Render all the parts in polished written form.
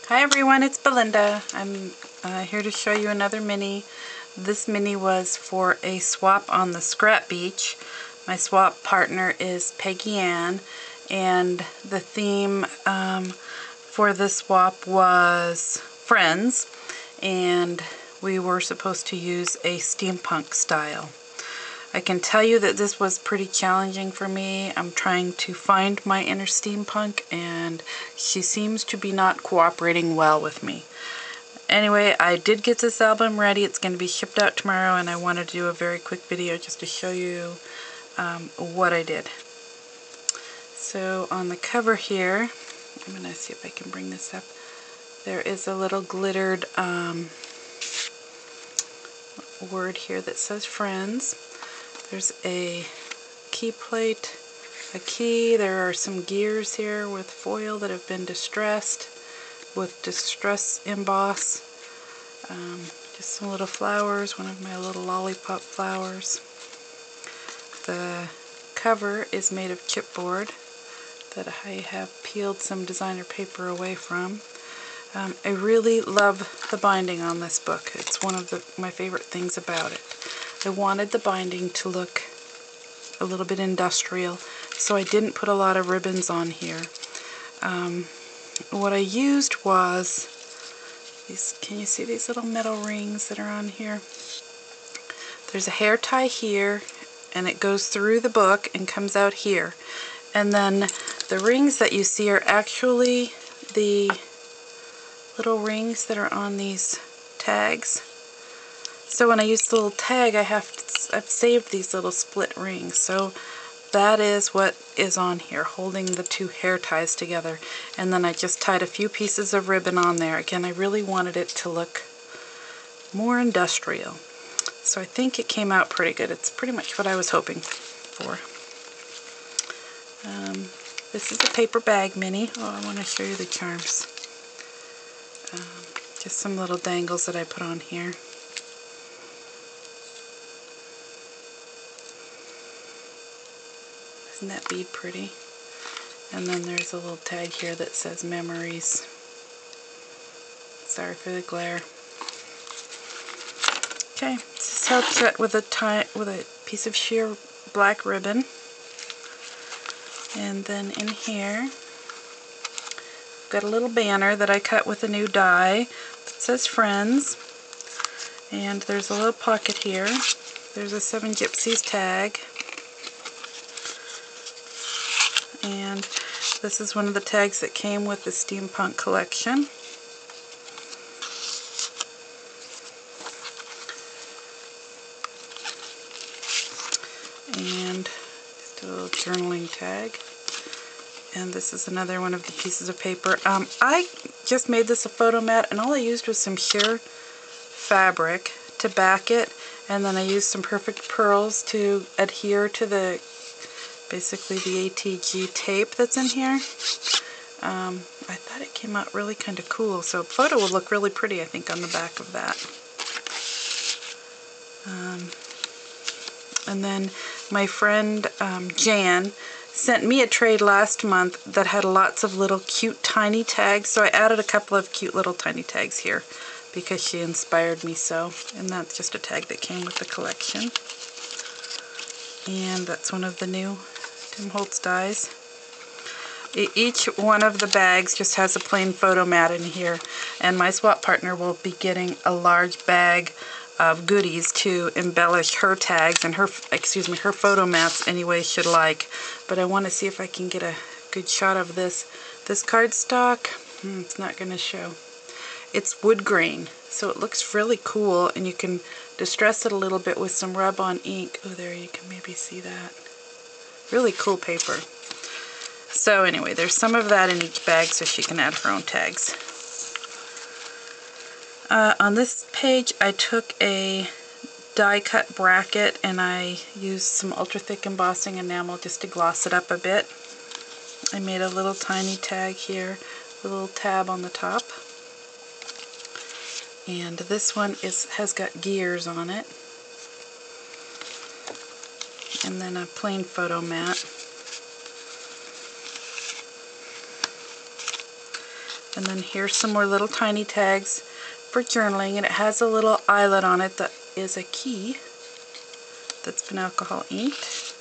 Hi everyone, it's Belinda. I'm here to show you another mini. This mini was for a swap on the Scrap Beach. My swap partner is Peggy Ann, and the theme for this swap was Friends, and we were supposed to use a steampunk style. I can tell you that this was pretty challenging for me. I'm trying to find my inner steampunk, and she seems to be not cooperating well with me. Anyway, I did get this album ready. It's going to be shipped out tomorrow, and I wanted to do a very quick video just to show you what I did. So on the cover here, I'm going to see if I can bring this up. There is a little glittered word here that says Friends. There's a key plate, a key. There are some gears here with foil that have been distressed with distress emboss. Just some little flowers, one of my little lollipop flowers. The cover is made of chipboard that I have peeled some designer paper away from. I really love the binding on this book. It's one of my favorite things about it. I wanted the binding to look a little bit industrial, so I didn't put a lot of ribbons on here. What I used was these, can you see these little metal rings that are on here? There's a hair tie here, and it goes through the book and comes out here. And then the rings that you see are actually the little rings that are on these tags. So when I use the little tag, I've saved these little split rings. So that is what is on here, holding the two hair ties together. And then I just tied a few pieces of ribbon on there. Again, I really wanted it to look more industrial. So I think it came out pretty good. It's pretty much what I was hoping for. This is a paper bag mini. Oh, I want to show you the charms. Just some little dangles that I put on here. Isn't that bead pretty? And then there's a little tag here that says Memories. Sorry for the glare. Okay, this is held shut with a piece of sheer black ribbon. And then in here, I've got a little banner that I cut with a new die that says Friends. And there's a little pocket here. There's a 7 Gypsies tag. And this is one of the tags that came with the Steampunk collection. And just a little journaling tag. And this is another one of the pieces of paper. I just made this a photo mat, and all I used was some sheer fabric to back it, and then I used some perfect pearls to adhere to the basically the ATG tape that's in here. I thought it came out really kind of cool, so a photo will look really pretty, I think, on the back of that. And then my friend Jan sent me a trade last month that had lots of little cute tiny tags, so I added a couple of cute little tiny tags here because she inspired me so. And that's just a tag that came with the collection. And that's one of the new Tim Holtz dies. Each one of the bags just has a plain photo mat in here, and my swap partner will be getting a large bag of goodies to embellish her tags and her photo mats any way she'd like. But I want to see if I can get a good shot of this cardstock. It's not going to show. It's wood grain, so it looks really cool, and you can distress it a little bit with some rub-on ink. Oh, there, you can maybe see that. Really cool paper. So anyway, there's some of that in each bag so she can add her own tags. On this page, I took a die-cut bracket and I used some ultra-thick embossing enamel just to gloss it up a bit. I made a little tiny tag here, a little tab on the top. And this one has got gears on it. And then a plain photo mat. And then here's some more little tiny tags for journaling, and it has a little eyelet on it that is a key that's been alcohol inked.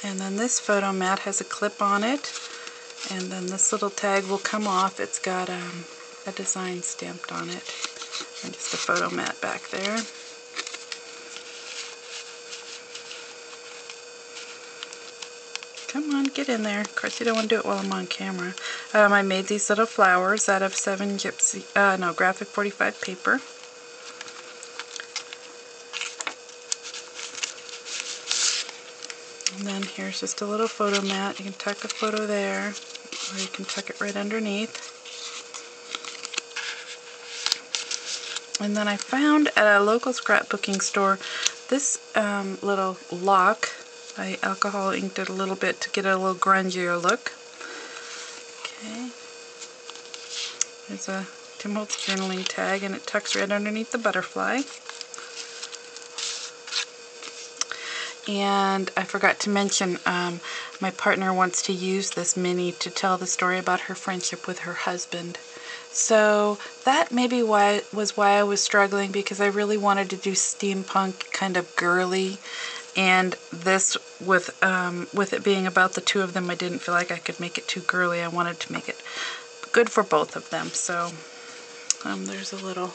And then this photo mat has a clip on it, and then this little tag will come off. It's got a design stamped on it, and just a photo mat back there. Come on, get in there. Of course, you don't want to do it while I'm on camera. I made these little flowers out of 7 Graphic 45 paper. And then here's just a little photo mat. You can tuck a photo there, or you can tuck it right underneath. And then I found at a local scrapbooking store this little lock. I alcohol inked it a little bit to get a little grungier look. Okay. There's a Tim Holtz journaling tag, and it tucks right underneath the butterfly. And I forgot to mention, my partner wants to use this mini to tell the story about her friendship with her husband. So that maybe was why I was struggling, because I really wanted to do steampunk, kind of girly. And this, with it being about the two of them, I didn't feel like I could make it too girly. I wanted to make it good for both of them. So there's a little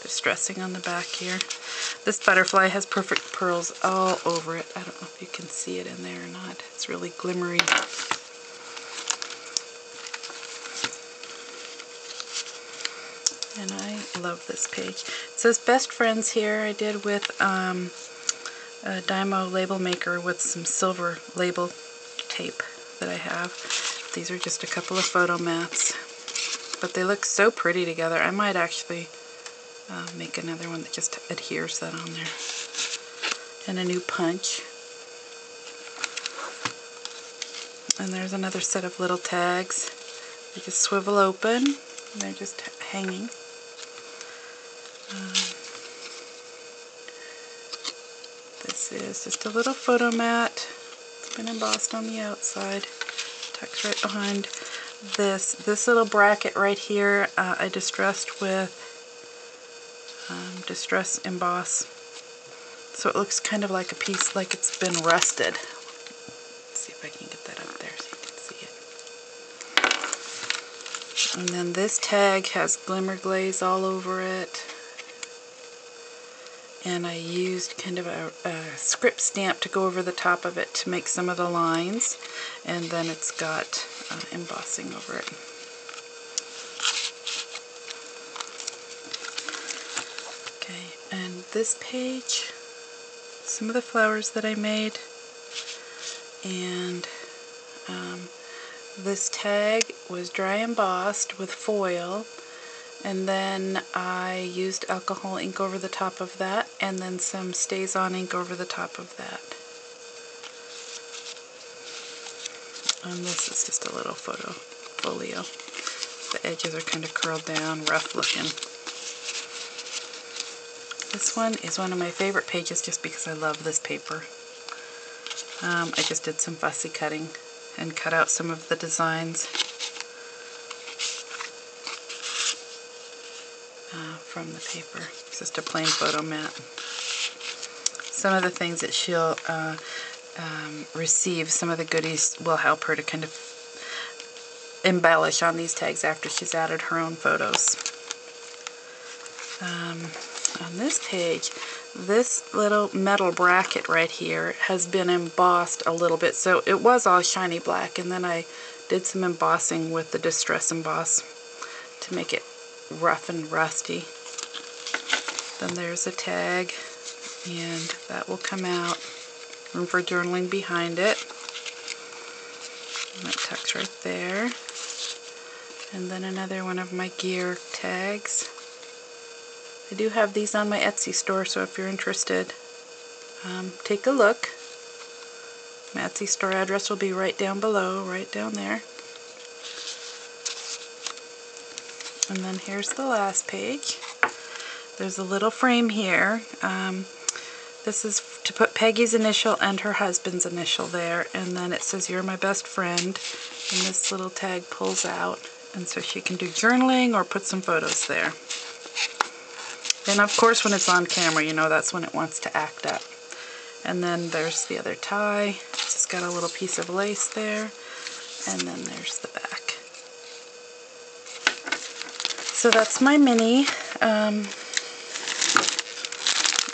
distressing on the back here. This butterfly has perfect pearls all over it. I don't know if you can see it in there or not. It's really glimmery. And I love this page. It says Best Friends here. I did with a Dymo label maker with some silver label tape that I have. These are just a couple of photo mats, but they look so pretty together. I might actually make another one that just adheres that on there. And a new punch. And there's another set of little tags. They just swivel open, and they're just hanging. This is just a little photo mat. It's been embossed on the outside. Tucks right behind this. This little bracket right here, I distressed with Distress Emboss. So it looks kind of like a piece, like it's been rusted. Let's see if I can get that up there so you can see it. And then this tag has glimmer glaze all over it. And I used kind of a script stamp to go over the top of it to make some of the lines. And then it's got embossing over it. Okay, and this page, some of the flowers that I made. And this tag was dry embossed with foil. And then I used alcohol ink over the top of that, and then some Stays-On ink over the top of that. And this is just a little folio. The edges are kind of curled down, rough looking. This one is one of my favorite pages just because I love this paper. I just did some fussy cutting and cut out some of the designs from the paper. It's just a plain photo mat. Some of the things that she'll receive, some of the goodies will help her to kind of embellish on these tags after she's added her own photos. On this page, this little metal bracket right here has been embossed a little bit. So it was all shiny black, and then I did some embossing with the Distress Emboss to make it rough and rusty. Then there's a tag, and that will come out. Room for journaling behind it. And that tucks right there. And then another one of my gear tags. I do have these on my Etsy store, so if you're interested, take a look. My Etsy store address will be right down below, right down there. And then here's the last page. There's a little frame here. This is to put Peggy's initial and her husband's initial there, and then it says, "You're my best friend." And this little tag pulls out, and so she can do journaling or put some photos there. And of course when it's on camera, you know, that's when it wants to act up. And then there's the other tie. It's just got a little piece of lace there. And then there's the back. So that's my mini.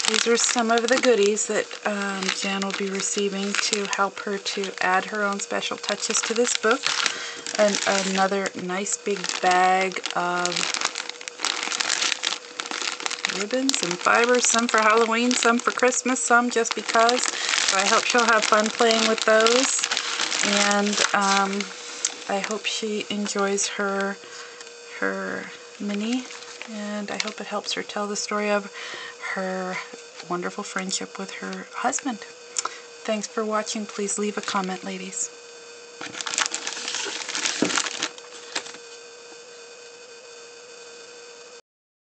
These are some of the goodies that Jan will be receiving to help her to add her own special touches to this book. And another nice big bag of ribbons and fibers, some for Halloween, some for Christmas, some just because. So I hope she'll have fun playing with those. And I hope she enjoys her mini. And I hope it helps her tell the story of her wonderful friendship with her husband. Thanks for watching. Please leave a comment, ladies.